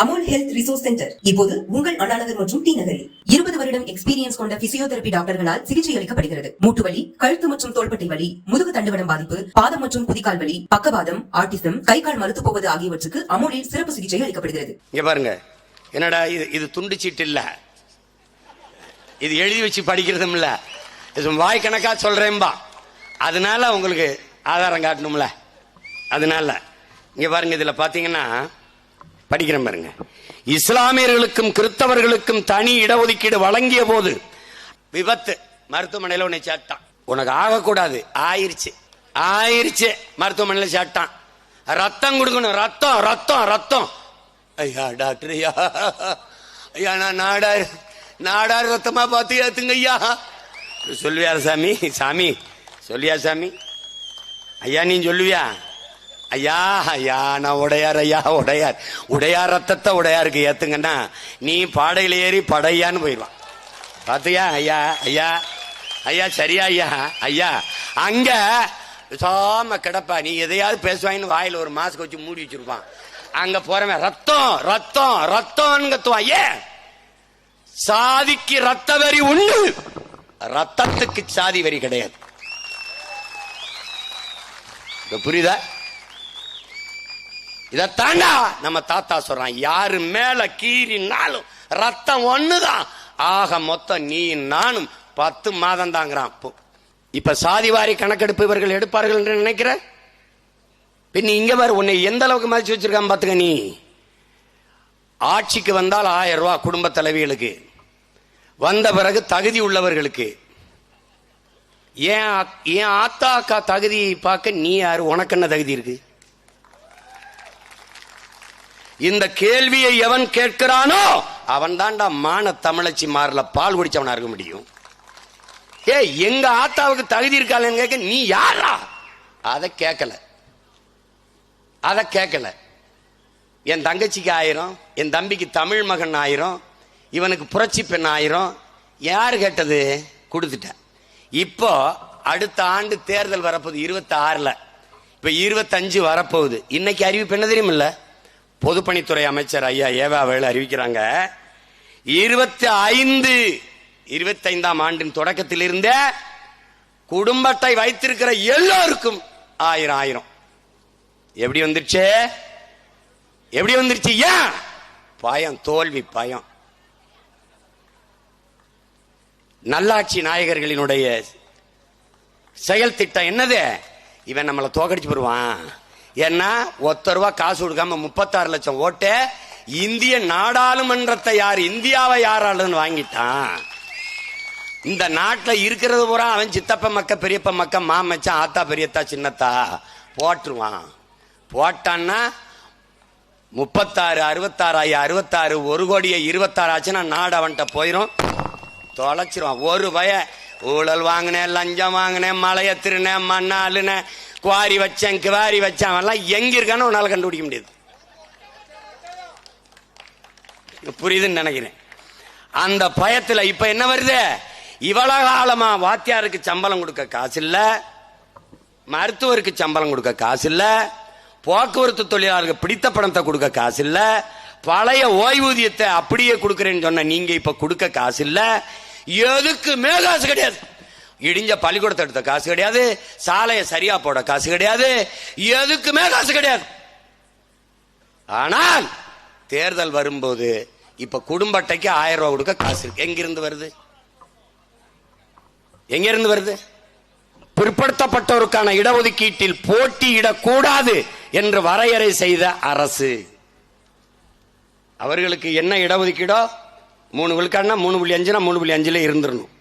Amul health resource centre இப்போது உங்கள் அண்ணா நகர் மற்றும் டி நகரில் 20 வருடம் எக்ஸ்பீரியன்ஸ் கொண்ட பிசியோதெரபி டாக்டர்களால் சிகிச்சை அளிக்கப்படுகிறது. மூட்டு வலி, கழுத்து மற்றும் தோள்பட்டை வலி, முதுகு தண்டுவடம் பாதிப்பு, பாதம் மற்றும் குதிகால் வலி, பக்கவாதம், ஆட்டிசம், கை கால் மறுத்து போவது ஆகியவற்றுக்கு அமுலில் சிறப்பு சிகிச்சை அளிக்கப்படுகிறது. இங்க பாருங்க, என்னடா இது துண்டு சீட்டு இல்ல, இது எழுதி வச்சு படிக்கிறதும் இல்ல, இது வாய் கணக்கா சொல்றேன்பா. அதனால உங்களுக்கு ஆதாரம் காட்டணும்ல. அதனால இங்க பாருங்க, இதுல பாத்தீங்கன்னா படிக்கிறேன் பாருங்க. இஸ்லாமியர்களுக்கும் கிறிஸ்தவர்களுக்கும் தனி இடஒதுக்கீடு வழங்கிய போது விபத்து, மருத்துவமனையில் உன்னை சேர்த்தான். உனக்கு ஆகக்கூடாது, ஆயிருச்சு மருத்துவமனையில் சேர்த்தான். ரத்தம் கொடுக்கணும், ரத்தம் ரத்தம் ரத்தம். ஐயா டாக்டர், ஐயா ஐயா நான் நாடார் ரத்தமா பார்த்து ஏத்துங்க ஐயா. சொல்லுவியா சாமி சொல்லியா சாமி? ஐயா நீ சொல்லுவியா? ஐயா ஐயா நான் உடையார், ஐயா உடையார் ரத்தத்தை உடையாருக்கு ஏத்துங்கன்னா நீ பாடையில ஏறி படையான்னு போயிடுவான். பாத்தியா? ஐயா ஐயா ஐயா சரியா ஐயா ஐயா அங்க சாம கிடப்பா. நீ எதையாவது பேசுவாங்கன்னு வாயில ஒரு மாஸ்க் வச்சு மூடி வச்சிருப்பான். அங்க போறவன் ரத்தம் ரத்தம் ரத்தம் கத்துவான். ஏன்? சாதிக்கு ரத்த வரி உண்டு, ரத்தத்துக்கு சாதி வரி கிடையாது. புரியுதா? இதத்தாண்டா நம்ம தாத்தா சொல்றான், யாரு மேல கீறினாலும் ரத்தம் ஒண்ணுதான். ஆக மொத்தம் நீ நானும் 10 மாதம் தாங்கிறான். இப்ப சாதிவாரி கணக்கெடுப்பு இவர்கள் எடுப்பார்கள் என்று நினைக்கிற? பின் இங்க பாரு, உன்னை எந்த அளவுக்கு மதிச்சு வச்சிருக்கான் பாத்துக்க. நீ ஆட்சிக்கு வந்தால் 1000 ரூபாய் குடும்ப தலைவிகளுக்கு, வந்த பிறகு தகுதி உள்ளவர்களுக்கு. ஏன் ஆத்தா அக்கா தகுதி பார்க்க நீ யாரு? உனக்கு என்ன தகுதி இருக்கு? இந்த கேள்வியை எவன் கேட்கிறானோ அவன் தான்டா மான தமிழச்சி மாறல பால் குடிச்சவனா இருக்க முடியும். எங்க ஆத்தாவுக்கு தகுதி இருக்காளன்னு கேட்க நீ யாரா? அதை கேட்கல. என் தங்கச்சிக்கு 1000, என் தம்பிக்கு தமிழ் மகன் 1000, இவனுக்கு புரட்சி பெண் 1000. யாரு கேட்டது? கொடுத்துட்டேன். இப்போ அடுத்த ஆண்டு தேர்தல் வரப்போகுது 26ல. இப்ப 25 வரப்போகுது. இன்னைக்கு அறிவிப்பு என்ன தெரியுமில்ல? பொதுப்பணித்துறை அமைச்சர் ஐயா ஏவா வேலு அறிவிக்கிறாங்க, 25ஆம் ஆண்டின் தொடக்கத்தில் இருந்த குடும்ப அட்டை வைத்திருக்கிற எல்லோருக்கும் 1000. எப்படி வந்துருச்சு? ஏன்? பயம், தோல்வி பயம். நல்லாட்சி நாயகர்களினுடைய செயல் திட்டம் என்னது? இவன் நம்மளை தோக்கடிச்சு போடுவான். ஏன்னா ₹1 காசு கொடுக்காம 36 லட்சம் ஓட்டு இந்திய நாடாளுமன்றத்தை இந்தியாவை யாராலும் வாங்கிட்டான். இந்த நாட்டில் இருக்கிறது பூரா அவன் சித்தப்ப மக்க, பெரியப்ப மக்க, மாமச்சான், ஆத்தா, பெரியத்தா, சின்னத்தா போட்டுருவான். போட்டான்னா 36, 66, 66, 1,26,00,000 ஆச்சுன்னா நாடு அவன்கிட்ட போயிடும், தொலைச்சிருவான். ஒரு பய ஊழல் வாங்கினேன், லஞ்சம் வாங்கினேன், மலைய திருனேன், மண்ணாளுனேன், குவாரி வச்சேன், கிவாரி வச்சேன், அவன்லாம் எங்க இருக்கான்னு உன்னால கண்டுபிடிக்க முடியாது. புரியுதுன்னு நினைக்கிறேன். அந்த பயத்துல இப்ப என்ன வருது? இவ்வளவு காலமா வாத்தியாருக்கு சம்பளம் கொடுக்க காசு இல்ல, மருத்துவருக்கு சம்பளம் கொடுக்க காசு இல்ல, போக்குவரத்து தொழிலாளருக்கு பிடித்த பணத்தை கொடுக்க காசு இல்ல, பழைய ஓய்வூதியத்தை அப்படியே கொடுக்கறேன்னு சொன்ன நீங்க இப்ப கொடுக்க காசு இல்ல, எதுக்குமே காசு கிடையாது. இடிஞ்ச பள்ளிக்கூடத்தை எடுத்த காசு கிடையாது, சாலையை சரியா போட காசு கிடையாது, எதுக்குமே காசு கிடையாது. ஆனால் தேர்தல் வரும்போது இப்ப குடும்ப அட்டைக்கு 1000 ரூபாய் கொடுக்க காசு இருக்கு. எங்க இருந்து வருது? பிற்படுத்தப்பட்டோருக்கான இடஒதுக்கீட்டில் போட்டியிடக்கூடாது என்று வரையறை செய்த அரசு. அவர்களுக்கு என்ன இடஒதுக்கீடோ 3 விழுக்காடுனா 3.5னா 3.5ல இருந்துடணும்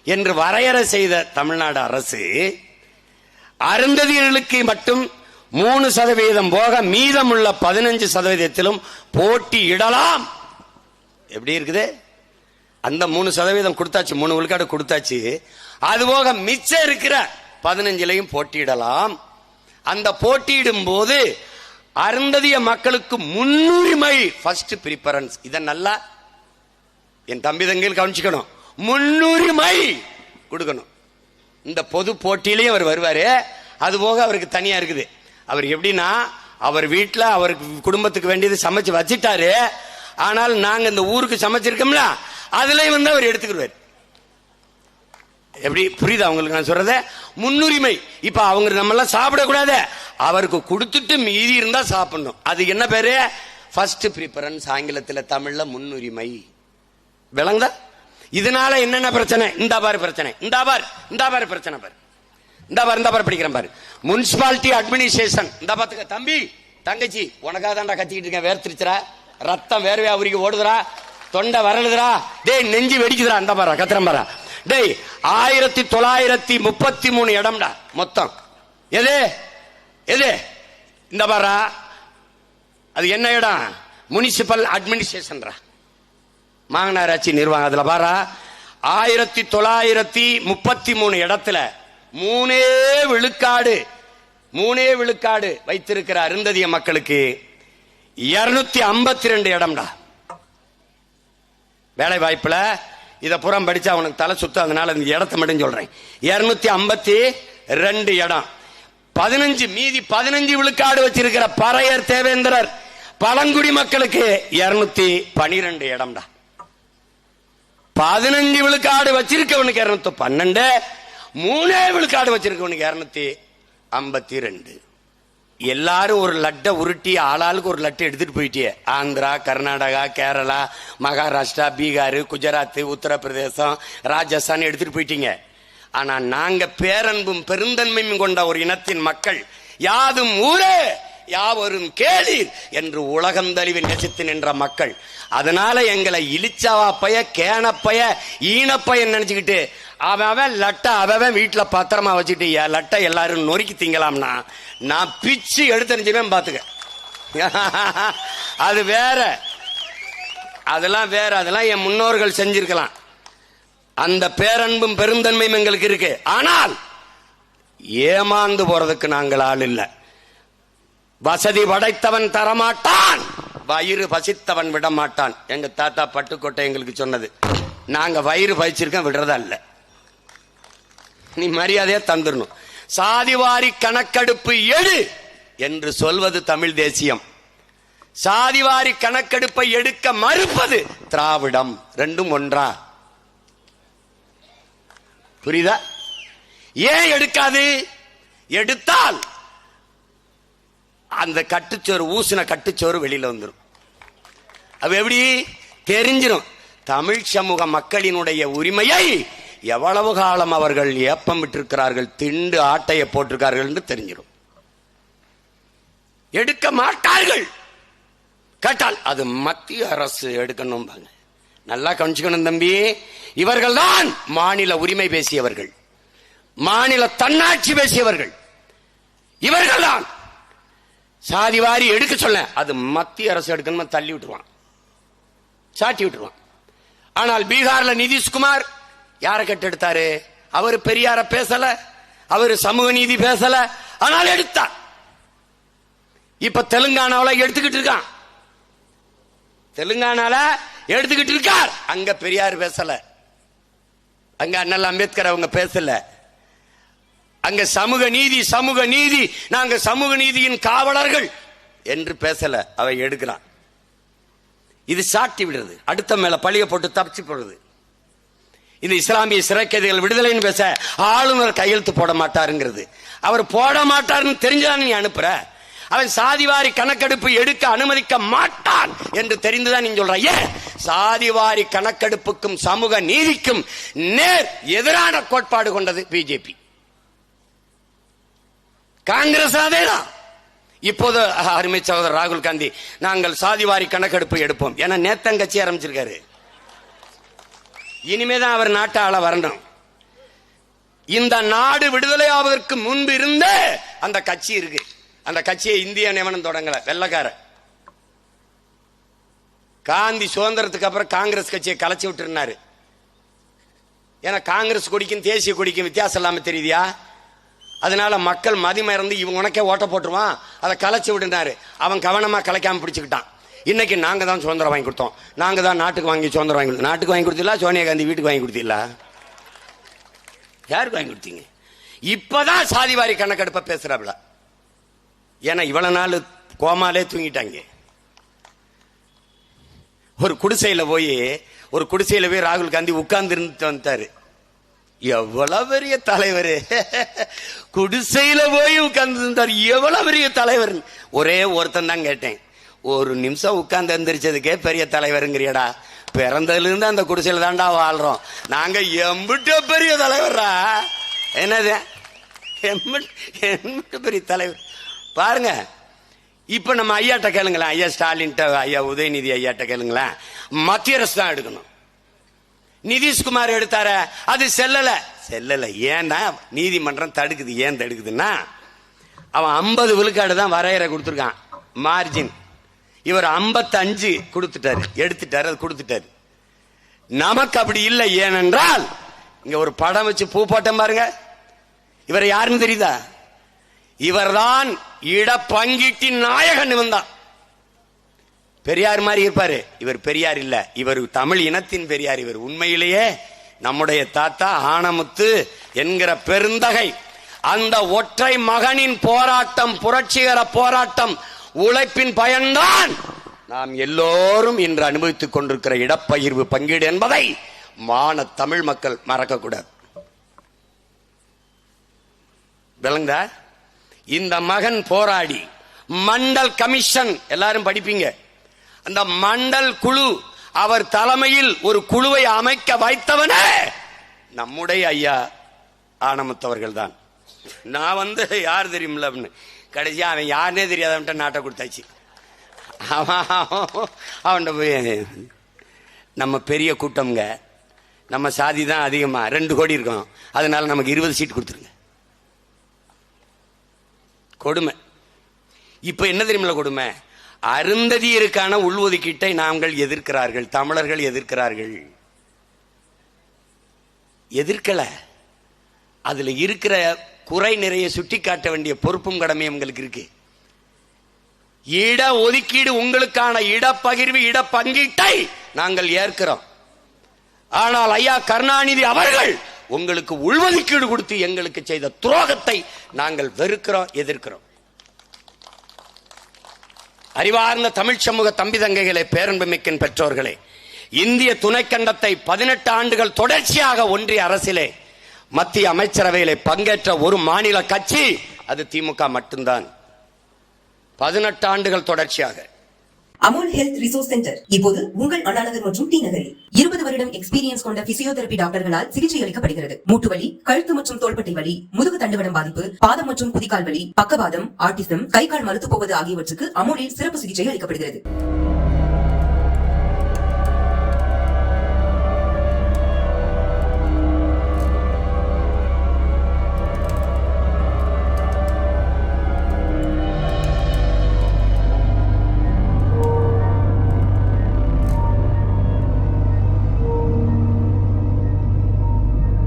என்று வரையறை செய்த தமிழ்நாடு அரசு அருந்ததியர்களுக்கு மட்டும் 3% போக மீதமுள்ள 15%த்திலும் போட்டியிடலாம். எப்படி இருக்குது? அந்த 3% கொடுத்தாச்சு, 3 விழுக்காடு கொடுத்தாச்சு. அது போக மிச்சம் இருக்கிற 15லையும் போட்டியிடலாம். அந்த போட்டியிடும் போது அருந்ததிய மக்களுக்கு முன்னுரிமை, ஃபர்ஸ்ட் பிரிபரன்ஸ். இதை நல்லா என் தம்பி தங்கையில் கவனிச்சுக்கணும். முன்னுரிமை கொடுக்கணும். இந்த பொது போட்டியிலையும் அவர் வருவாரு. அது போக அவருக்கு தனியா இருக்குது. அவர் எப்படின்னா அவர் வீட்டுல அவருக்கு குடும்பத்துக்கு வேண்டியது சமைச்சு வச்சிட்டாரு. ஆனால் நாங்க இந்த ஊருக்கு சமைச்சிருக்கோம்ல, அதுலயும் வந்து அவர் எடுத்துக்கிடுவார். எப்படி புரியுதா உங்களுக்கு நான் சொல்றத? முன்னுரிமை. இப்ப அவங்க நம்ம எல்லாம் சாப்பிடக்கூடாது, அவருக்கு கொடுத்துட்டு மீதி இருந்தா சாப்பிடணும். அது என்ன பேரு? First preference. ஆங்கிலத்தில், தமிழ்ல முன்னுரிமை. விளங்குதா? இதனால என்னென்ன பிரச்சனை? இந்த பாரு பிரச்சனை, இந்த பாரு பிரச்சனை பாரு, இந்த பாரு படிக்கிறேன் பாரு. Municipality administration. இந்த பாத்துக்க தம்பி தங்கச்சி, உனக்காக தான்டா கத்திக்கிட்டு இருக்கேன். வேர்த்திருச்சுரா, ரத்தம் வேர்வையா உரிக்க ஓடுதுரா, தொண்டை வரலுதுரா, டேய் நெஞ்சு வெடிக்குதுரா. இந்த பாரு கத்திரம் பாரு. டேய் 1933 இடம்டா மொத்தம். எது எது? இந்த பாரா, அது என்ன இடம்? முனிசிபல் அட்மினிஸ்ட்ரேஷன், மாநகராட்சி நிர்வாகம். அதுல பாரா 1933 இடத்துல 3 விழுக்காடு வைத்திருக்கிற அருந்ததிய மக்களுக்கு 252 இடம்டா வேலை வாய்ப்புல. இத புறம் படிச்சா அவனுக்கு தலை சுத்து, அதனால இந்த இடத்தை மட்டும் சொல்றேன். 252 இடம். 15 மீதி 15 விழுக்காடு வச்சிருக்கிற பறையர், தேவேந்திரர், பழங்குடி மக்களுக்கு 212 இடம்டா. 15 விழுக்காடு வச்சிருக்கவனுக்கு 212, 3 விழுக்காடு வச்சிருக்கவனுக்கு 252. எல்லாரும் ஒரு லட்டை உருட்டி ஆளாளுக்கு ஒரு லட்டை எடுத்துட்டு போயிட்டே. ஆந்திரா, கர்நாடகா, கேரளா, மகாராஷ்டிரா, பீகார், குஜராத், உத்தரப்பிரதேசம், ராஜஸ்தான் எடுத்துட்டு போயிட்டீங்க. ஆனா நாங்க பேரன்பும் பெருந்தன்மையும் கொண்ட ஒரு இனத்தின் மக்கள், யாதும் ஊரே யாவரும் கேளீர் என்று உலகம் தழுவி நெசித்து நின்ற மக்கள். அதனால எங்களை இழிச்சவாப்பைய, கேனப்பைய, ஈனப்பைய நினைச்சுக்கிட்டு அவன் லட்டை அவன் வீட்டுல பத்திரமா வச்சுட்டு லட்டை எல்லாரும் நொறுக்கி திங்கலாம்னா நான் பிச்சு எடுத்துருச்சுவேன் பாத்துக்க. அது வேற, அதெல்லாம் வேற, அதெல்லாம் என் முன்னோர்கள் செஞ்சிருக்கலாம். அந்த பேரன்பும் பெருந்தன்மையும் எங்களுக்கு இருக்கு. ஆனால் ஏமாந்து போறதுக்கு நாங்கள் ஆள் இல்லை. வசதி படைத்தவன் தரமாட்டான், வயிறு பசித்தவன் விட மாட்டான். எங்க தாத்தா பட்டுக்கோட்டை எங்களுக்கு சொன்னது. நாங்க வயிறு பசிச்சிருக்கோம், விடுறதா இல்ல. நீ மரியாதையா தந்துடணும். சாதிவாரி கணக்கெடுப்பு எடு என்று சொல்வது தமிழ் தேசியம். சாதிவாரி கணக்கெடுப்பை எடுக்க மறுப்பது திராவிடம். ரெண்டும் ஒன்றா? புரியுதா? ஏன் எடுக்காது? எடுத்தால் அந்த கட்டுச்சோறு, ஊசின கட்டுச்சோறு வெளியில வந்துடும். அது எப்படி தெரிஞ்சிடும்? தமிழ் சமூக மக்களினுடைய உரிமையை எவ்வளவு காலம் அவர்கள் ஏப்பம் விட்டிருக்கிறார்கள், திண்டு ஆட்டையை போட்டிருக்கார்கள் என்று தெரிஞ்சிடும். எடுக்க மாட்டார்கள். கேட்டால் அது மத்திய அரசு எடுக்கணும். நல்லா கவனிச்சுக்கணும் தம்பி. இவர்கள் தான் மாநில உரிமை பேசியவர்கள், மாநில தன்னாட்சி பேசியவர்கள். இவர்கள் தான் சாதிவாரி எடுக்க சொல்ல, அது மத்திய அரசு எடுக்கணும் தள்ளி விட்டுருவான், சாட்டி விட்டுருவான். ஆனால் பீகார்ல நிதிஷ்குமார் யாரை கட்டெடுத்தாரு? அவர் பெரியார பேசல, அவர் சமூக நீதி பேசல, ஆனால் எடுத்தார். இப்ப தெலுங்கானாவில் எடுத்துக்கிட்டு இருக்கான், தெலுங்கானால எடுத்துக்கிட்டு இருக்கார். அங்க பெரியார் பேசல, அங்க அண்ணல் அம்பேத்கர் அவங்க பேசல. அங்க சமூக நீதி, சமூக நீதி, நாங்க சமூக நீதியின் காவலர்கள் என்று பேசல, அவை எடுக்கிறான். இது சாட்டி விடுறது, அடுத்த மேல பழிய போட்டு தப்பிச்சு போடுறது. இந்த இஸ்லாமிய சிறை கைதிகள் விடுதலைன்னு பேச ஆளுநர் கையெழுத்து போட மாட்டாருங்கிறது. அவர் போட மாட்டாருன்னு தெரிஞ்சுதான் நீ அனுப்புற. அவன் சாதிவாரி கணக்கெடுப்பு எடுக்க அனுமதிக்க மாட்டான் என்று தெரிந்துதான் நீ சொல்ற. ஏன்? சாதிவாரி கணக்கெடுப்புக்கும் சமூக நீதிக்கும் நேர் எதிரான கோட்பாடு கொண்டது பிஜேபி, காங்கிரஸ். அதேதான் இப்போது அருமை சகோதரர் ராகுல் காந்தி, நாங்கள் சாதிவாரி கணக்கெடுப்பு எடுப்போம் என நேத்தங்கட்சி ஆரம்பிச்சிருக்காரு. இனிமேதான் அவர் நாட்டை ஆள வரணும். இந்த நாடு விடுதலை ஆவதற்கு முன்பு இருந்த அந்த கட்சி இருக்கு. அந்த கட்சியை இந்திய நியமனம் தொடங்கல, வெள்ளக்கார. காந்தி சுதந்திரத்துக்கு அப்புறம் காங்கிரஸ் கட்சியை கலைச்சி விட்டு இருந்தாரு. ஏன்னா காங்கிரஸ் கொடிக்கும் தேசிய கொடிக்கும் வித்தியாசம் இல்லாம தெரியுதியா? அதனால மக்கள் மதிமறந்து இவங்க உனக்கே ஓட்ட போட்டுருவான், அதை கலைச்சி விட்டுனாரு. அவன் கவனமா கலைக்காம பிடிச்சுக்கிட்டான். இன்னைக்கு நாங்க தான் சுதந்திரம் வாங்கி கொடுத்தோம், நாங்க தான் நாட்டுக்கு வாங்கி சுதந்திரம் வாங்கி கொடுத்தோம். நாட்டுக்கு வாங்கி கொடுத்தீங்களா? சோனியா காந்தி வீட்டுக்கு வாங்கி கொடுத்தீங்களா? யாருக்கு வாங்கி கொடுத்தீங்க? இப்பதான் சாதிவாரி கணக்கெடுப்ப பேசுறாப்ல. ஏன்னா இவ்வளவு நாள் கோமாலே தூங்கிட்டாங்க. ஒரு குடிசையில போய் ராகுல் காந்தி உட்கார்ந்து இருந்துட்டு வந்தாரு. எவ்வளவு பெரிய தலைவர், குடிசையில போய் உட்கார்ந்து இருந்தார், எவ்வளவு பெரிய தலைவர். ஒரே ஒருத்தன் தான் கேட்டேன், ஒரு நிமிஷம் உட்கார்ந்து எந்திரிச்சதுக்கே பெரிய தலைவருங்கிறியடா, பிறந்ததுல இருந்து அந்த குடிசையில தாண்டா வாழ்றோம், நாங்க எம்பிட்ட பெரிய தலைவர்ரா. என்னது எம்பிட்ட பெரிய தலைவர் பாருங்க. இப்ப நம்ம ஐயாட்ட கேளுங்களேன், ஐயா ஸ்டாலின், ஐயா உதயநிதி ஐயாட்ட கேளுங்களேன், மத்திய அரசு தான் எடுக்கணும். நிதிஷ்குமார் எடுத்தார, அது செல்லல. ஏன்னா நீதிமன்றம் தடுக்குது. ஏன் தடுக்குதுன்னா, அவன் 50 விழுக்காடு தான் வரையறை கொடுத்துருக்கான் மார்ஜின். இவர் 55 கொடுத்துட்டாரு, எடுத்துட்டாரு, அது கொடுத்துட்டாரு. நமக்கு அப்படி இல்லை. ஏனென்றால் இங்க ஒரு படம் வச்சு பூ போட்டம் பாருங்க. இவர் யாருன்னு தெரியுதா? இவர்தான் இடப்பங்கீட்டின் நாயகன். வந்தான் பெரியார் மாதிரி இருப்பாரு, இவர் பெரியார் இல்ல, இவர் தமிழ் இனத்தின் பெரியார். இவர் உண்மையிலேயே நம்முடைய தாத்தா ஆனமுத்து என்கிற பெருந்தகை. அந்த ஒற்றை மகனின் போராட்டம், புரட்சிகர போராட்டம், உழைப்பின் பயன்தான் நாம் எல்லோரும் இன்று அனுபவித்துக் கொண்டிருக்கிற இடப்பகிர்வு பங்கீடு என்பதை மான தமிழ் மக்கள் மறக்க கூடாது. விளங்குதா? இந்த மகன் போராடி மண்டல் கமிஷன், எல்லாரும் படிப்பீங்க, அந்த மண்டல் குழு, அவர் தலைமையில் ஒரு குழுவை அமைக்க வைத்தவனே நம்முடைய ஐயா ஆனமுத்தவர்கள் தான். நான் யார் தெரியுமில்ல அப்படின்னு, கடைசியா அவன் யாருன்னே தெரியாதவன்ட்ட நாட்டை கொடுத்தாச்சு. அவன் போய், நம்ம பெரிய கூட்டம்ங்க, நம்ம சாதி தான் அதிகமா 2 கோடி இருக்கோம், அதனால நமக்கு 20 சீட் கொடுத்துருங்க. கொடுமை. இப்ப என்ன தெரியுமில்ல கொடுமை? அருந்ததியருக்கான உள்ஒதுக்கீட்டை நாங்கள் எதிர்க்கிறார்கள், தமிழர்கள் எதிர்க்கிறார்கள். எதிர்க்கல, அதுல இருக்கிற குறை நிறைய சுட்டி காட்ட வேண்டிய பொறுப்பும் கடமையும் உங்களுக்கு இருக்கு. இட ஒதுக்கீடு, உங்களுக்கான இடப்பகிர்வு, இடப்பங்கீட்டை நாங்கள் ஏற்கிறோம். ஆனால் ஐயா கருணாநிதி அவர்கள் உங்களுக்கு உள்ஒதுக்கீடு கொடுத்து எங்களுக்கு செய்த துரோகத்தை நாங்கள் வெறுக்கிறோம், எதிர்க்கிறோம். அறிவார்ந்த தமிழ் சமூக தம்பி தங்கைகளே, பேரன்புமிக்க பெற்றோர்களே, இந்திய துணைக்கண்டத்தை 18 ஆண்டுகள் தொடர்ச்சியாக ஒன்றிய அரசிலே, மத்திய அமைச்சரவையிலே பங்கேற்ற ஒரு மாநில கட்சி அது திமுக மட்டும்தான். 18 ஆண்டுகள் தொடர்ச்சியாக. அமுல் ஹெல்த் ரிசோர்ஸ் சென்டர் இப்போது உங்கள் அண்ணா நகர் மற்றும் டி நகரில் 20 வருடம் எக்ஸ்பீரியன்ஸ் கொண்ட பிசியோதெரபி டாக்டர்களால் சிகிச்சை அளிக்கப்படுகிறது. மூட்டு வலி, கழுத்து மற்றும் தோள்பட்டை வலி, முதுகு தண்டுவடம் பாதிப்பு, பாதம் மற்றும் குதிகால் வலி, பக்கவாதம், ஆட்டிசம், கை கால் மறுத்து போவது ஆகியவற்றுக்கு அமுலில் சிறப்பு சிகிச்சை அளிக்கப்படுகிறது.